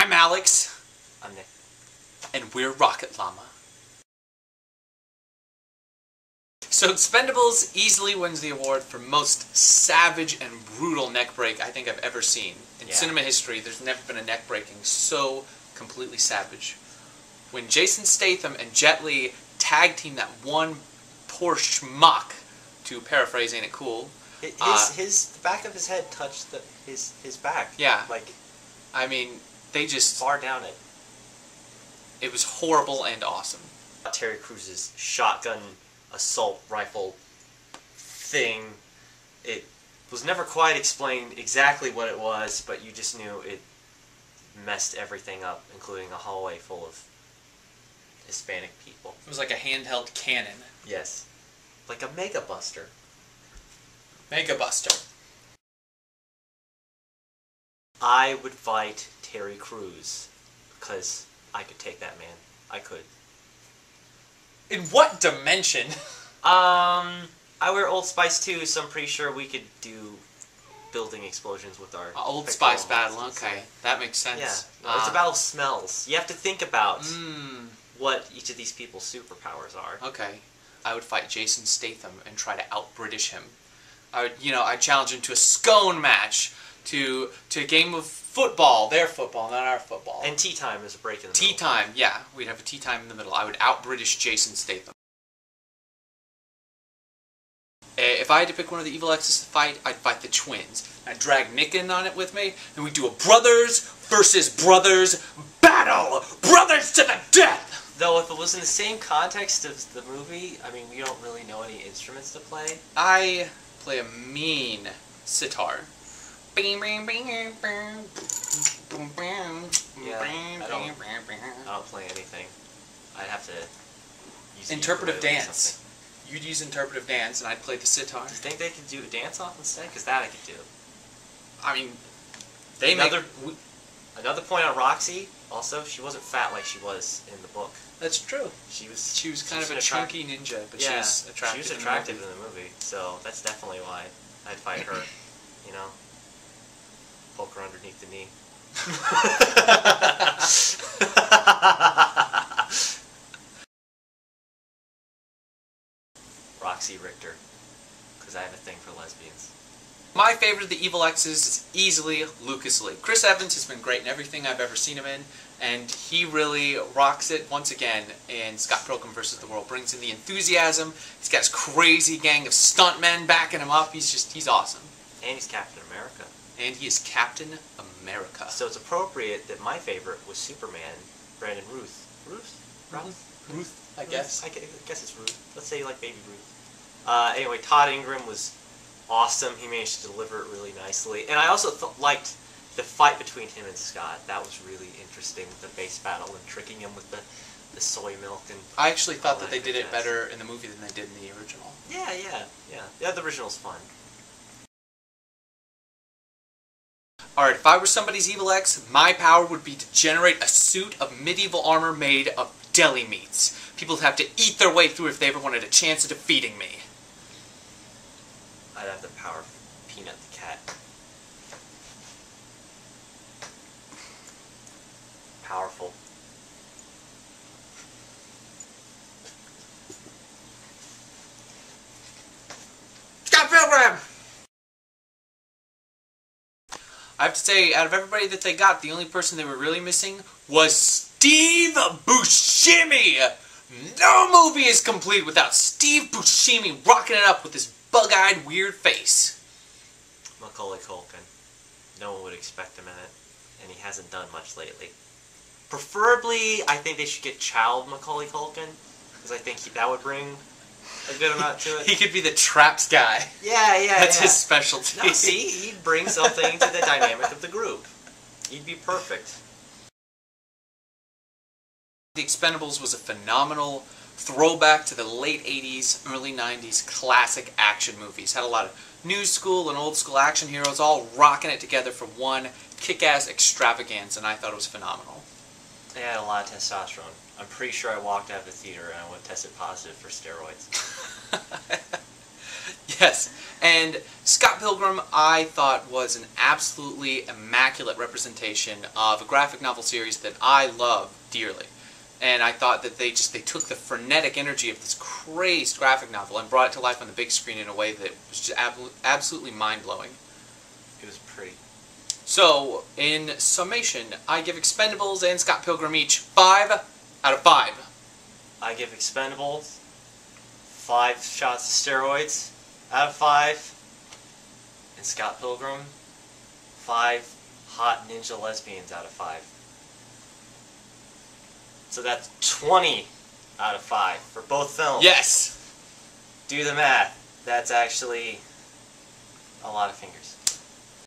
I'm Alex. I'm Nick. And we're Rocket Llama. So Expendables easily wins the award for most savage and brutal neck break I think I've ever seen. In cinema history, there's never been a neck breaking so completely savage. When Jason Statham and Jet Li tag team that one poor schmuck, to paraphrase Ain't It Cool. The back of his head touched his back. Yeah. Like, I mean, they just... far down it. It was horrible and awesome. Terry Crews's shotgun assault rifle thing, it was never quite explained exactly what it was, but you just knew it messed everything up, including a hallway full of Hispanic people. It was like a handheld cannon. Yes. Like a Mega Buster. Mega Buster. I would fight Terry Crews, because I could take that man. I could. In what dimension? I wear Old Spice too, so I'm pretty sure we could do building explosions with our... Old Spice battle, okay. That makes sense. Yeah. It's a battle of smells. You have to think about what each of these people's superpowers are. Okay. I would fight Jason Statham and try to out-British him. I'd challenge him to a scone match, to a game of football, their football, not our football. And tea time is a break in the middle. Tea time, yeah. We'd have a tea time in the middle. I would out-British Jason Statham. If I had to pick one of the Evil Exes to fight, I'd fight the twins. I'd drag Nick in on it with me, and we'd do a brothers versus brothers battle! Brothers to the death! Though if it was in the same context of the movie, I mean, we don't really know any instruments to play. I play a mean sitar. Yeah, I don't play anything. I'd have to use interpretive dance. You'd use interpretive dance, and I'd play the sitar. Do you think they could do a dance-off instead? Because that I could do. I mean, another point on Roxy. Also, she wasn't fat like she was in the book. That's true. She was kind of a chunky ninja, but yeah, she was attractive. She was attractive in the movie, so that's definitely why I'd fight her. You know, poke her underneath the knee. Roxy Richter, because I have a thing for lesbians. My favorite of the Evil Exes is easily Lucas Lee. Chris Evans has been great in everything I've ever seen him in, and he really rocks it once again in Scott Pilgrim vs. the World. Brings in the enthusiasm. He's got his crazy gang of stuntmen backing him up. He's awesome. And he's Captain America. And he is Captain America. So it's appropriate that my favorite was Superman, Brandon Ruth. Ruth, I guess. I guess it's Ruth. Let's say like Baby Ruth. Anyway, Todd Ingram was awesome. He managed to deliver it really nicely. And I also liked the fight between him and Scott. That was really interesting, with the base battle and tricking him with the soy milk. And I actually thought that they did it better in the movie than they did in the original. Yeah, the original's fun. Alright, if I were somebody's Evil Ex, my power would be to generate a suit of medieval armor made of deli meats. People would have to eat their way through if they ever wanted a chance of defeating me. I'd have the power of Peanut the cat. Powerful. Scott Pilgrim! I have to say, out of everybody that they got, the only person they were really missing was Steve Buscemi! No movie is complete without Steve Buscemi rocking it up with his bug-eyed, weird face. Macaulay Culkin. No one would expect him in it, and he hasn't done much lately. Preferably, I think they should get child Macaulay Culkin, because I think that would bring a good amount to it. He could be the traps guy. Yeah. That's his specialty. No, see? He'd bring something to the dynamic of the group. He'd be perfect. The Expendables was a phenomenal throwback to the late 80s, early 90s classic action movies. Had a lot of new school and old school action heroes all rocking it together for one kick-ass extravaganza, and I thought it was phenomenal. They had a lot of testosterone. I'm pretty sure I walked out of the theater and I went tested positive for steroids. Yes, and Scott Pilgrim, I thought, was an absolutely immaculate representation of a graphic novel series that I love dearly. And I thought that they took the frenetic energy of this crazed graphic novel and brought it to life on the big screen in a way that was just absolutely mind-blowing. It was pretty. So, in summation, I give Expendables and Scott Pilgrim each 5 out of 5. I give Expendables 5 shots of steroids out of 5. And Scott Pilgrim 5 hot ninja lesbians out of 5. So that's 20 out of 5 for both films. Yes! Do the math. That's actually a lot of fingers.